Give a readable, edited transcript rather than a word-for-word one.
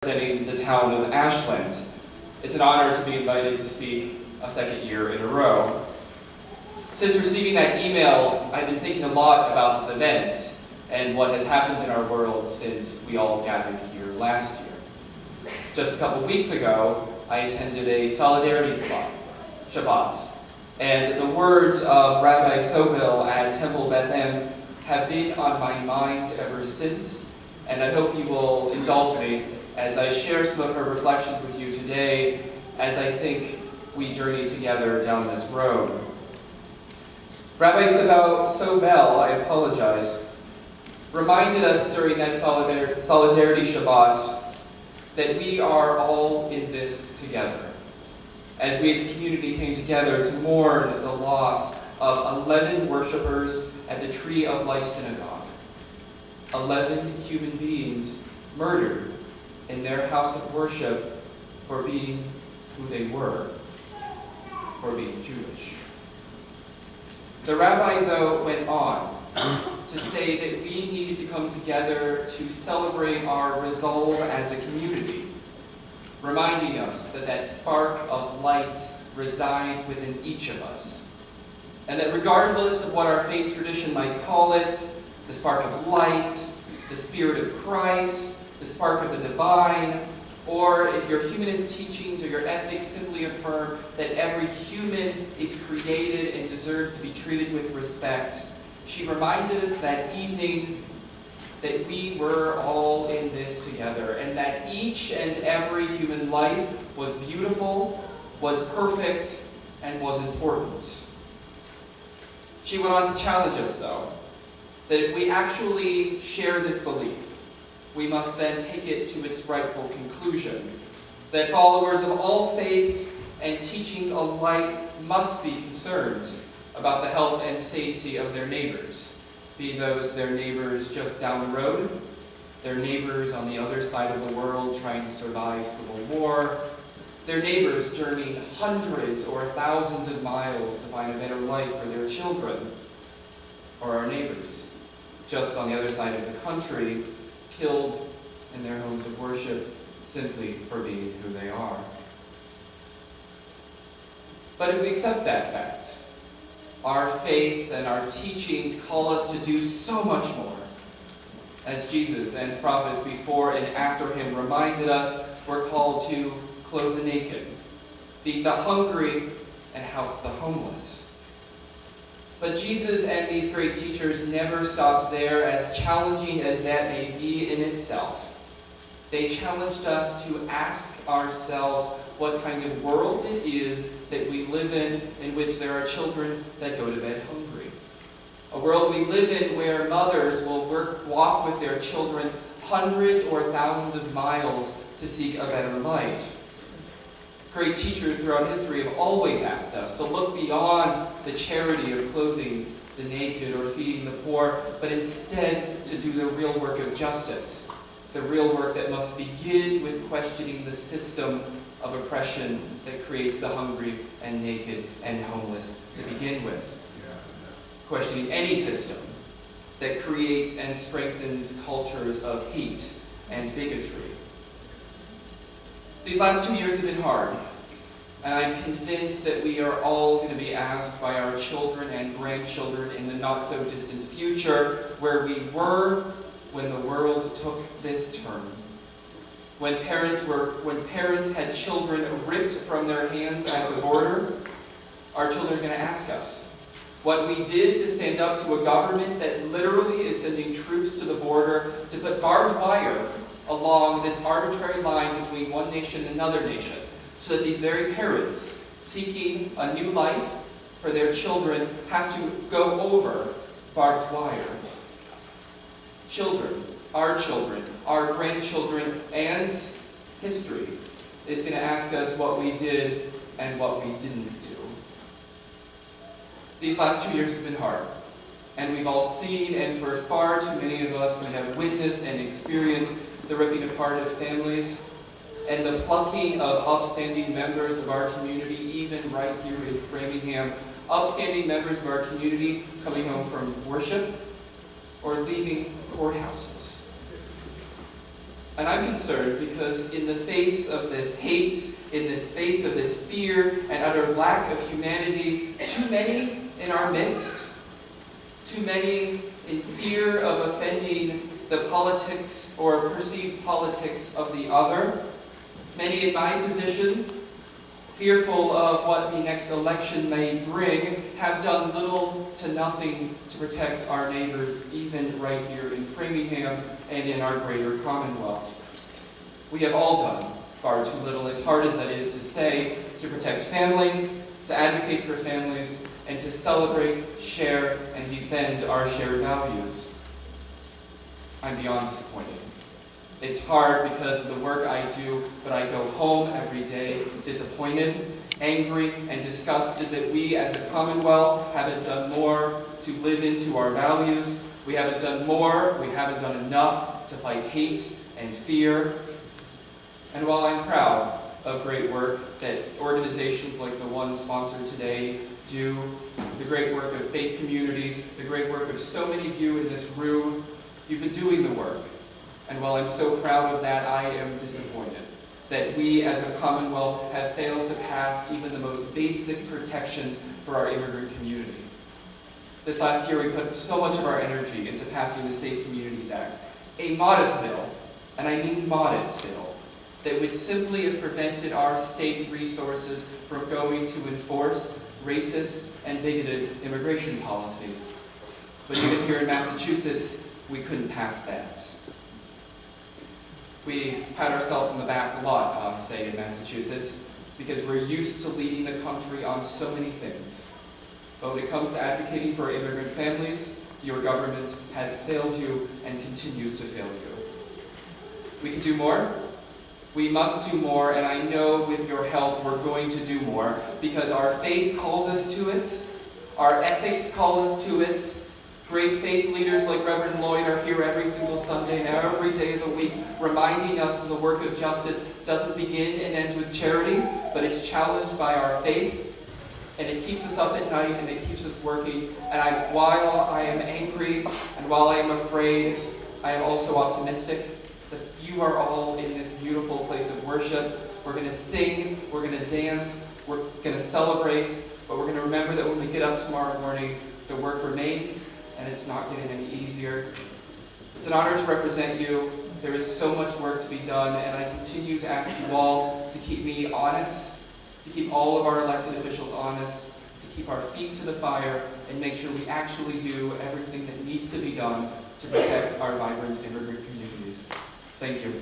representing the town of Ashland. It's an honor to be invited to speak a second year in a row. Since receiving that email, I've been thinking a lot about this event and what has happened in our world since we all gathered here last year. Just a couple weeks ago, I attended a Solidarity Shabbat, and the words of Rabbi Sobel at Temple Beth-Em have been on my mind ever since, and I hope you will indulge me as I share some of her reflections with you today as I think we journey together down this road. Rabbi Sobel, I apologize, reminded us during that Solidarity Shabbat that we are all in this together, as we as a community came together to mourn the loss of 11 worshipers at the Tree of Life Synagogue. 11 human beings murdered in their house of worship for being who they were, for being Jewish. The rabbi, though, went on to say that we needed to come together to celebrate our resolve as a community, reminding us that that spark of light resides within each of us, and that regardless of what our faith tradition might call it, the spark of light, the Spirit of Christ, the spark of the divine, or if your humanist teachings or your ethics simply affirm that every human is created and deserves to be treated with respect, she reminded us that evening that we were all in this together, and that each and every human life was beautiful, was perfect, and was important. She went on to challenge us, though, that if we actually share this belief, we must then take it to its rightful conclusion, that followers of all faiths and teachings alike must be concerned about the health and safety of their neighbors, be those their neighbors just down the road, their neighbors on the other side of the world trying to survive civil war, their neighbors journeying hundreds or thousands of miles to find a better life for their children, or our neighbors just on the other side of the country, killed in their homes of worship simply for being who they are. But if we accept that fact, our faith and our teachings call us to do so much more. As Jesus and prophets before and after him reminded us, we're called to clothe the naked, feed the hungry, and house the homeless. But Jesus and these great teachers never stopped there, as challenging as that may be in itself. They challenged us to ask ourselves what kind of world it is that we live in which there are children that go to bed hungry. A world we live in where mothers will walk with their children hundreds or thousands of miles to seek a better life. Great teachers throughout history have always asked us to look beyond the charity of clothing the naked or feeding the poor, but instead to do the real work of justice, the real work that must begin with questioning the system of oppression that creates the hungry and naked and homeless to begin with. Questioning any system that creates and strengthens cultures of hate and bigotry. These last 2 years have been hard, and I'm convinced that we are all going to be asked by our children and grandchildren in the not-so-distant future where we were when the world took this turn. When parents had children ripped from their hands at the border, our children are going to ask us what we did to stand up to a government that literally is sending troops to the border to put barbed wire along this arbitrary line between one nation and another nation, so that these very parents seeking a new life for their children have to go over barbed wire. Children, our grandchildren, and history is going to ask us what we did and what we didn't do. These last 2 years have been hard, and we've all seen, and for far too many of us, we have witnessed and experienced the ripping apart of families, and the plucking of upstanding members of our community, even right here in Framingham, upstanding members of our community coming home from worship or leaving courthouses. And I'm concerned because in the face of this hate, in the face of this fear and utter lack of humanity, too many in our midst, too many in fear of offending the politics or perceived politics of the other, many in my position, fearful of what the next election may bring, have done little to nothing to protect our neighbors, even right here in Framingham and in our greater Commonwealth. We have all done far too little, as hard as that is to say, to protect families, to advocate for families, and to celebrate, share, and defend our shared values. I'm beyond disappointed. It's hard because of the work I do, but I go home every day disappointed, angry, and disgusted that we as a Commonwealth haven't done more to live into our values. We haven't done more, we haven't done enough to fight hate and fear. And while I'm proud of great work that organizations like the one sponsored today do, the great work of faith communities, the great work of so many of you in this room, you've been doing the work. And while I'm so proud of that, I am disappointed that we as a Commonwealth have failed to pass even the most basic protections for our immigrant community. This last year we put so much of our energy into passing the Safe Communities Act, a modest bill, and I mean modest bill, that would simply have prevented our state resources from going to enforce racist and bigoted immigration policies. But even here in Massachusetts, we couldn't pass that. We pat ourselves on the back a lot, say, in Massachusetts, because we're used to leading the country on so many things. But when it comes to advocating for immigrant families, your government has failed you and continues to fail you. We can do more. We must do more, and I know with your help we're going to do more, because our faith calls us to it, our ethics call us to it. Great faith leaders like Reverend Lloyd are here every single Sunday and every day of the week, reminding us that the work of justice doesn't begin and end with charity, but it's challenged by our faith, and it keeps us up at night, and it keeps us working. And while I am angry, and while I am afraid, I am also optimistic that you are all in this beautiful place of worship. We're going to sing, we're going to dance, we're going to celebrate, but we're going to remember that when we get up tomorrow morning, the work remains, and it's not getting any easier. It's an honor to represent you. There is so much work to be done, and I continue to ask you all to keep me honest, to keep all of our elected officials honest, to keep our feet to the fire, and make sure we actually do everything that needs to be done to protect our vibrant immigrant communities. Thank you.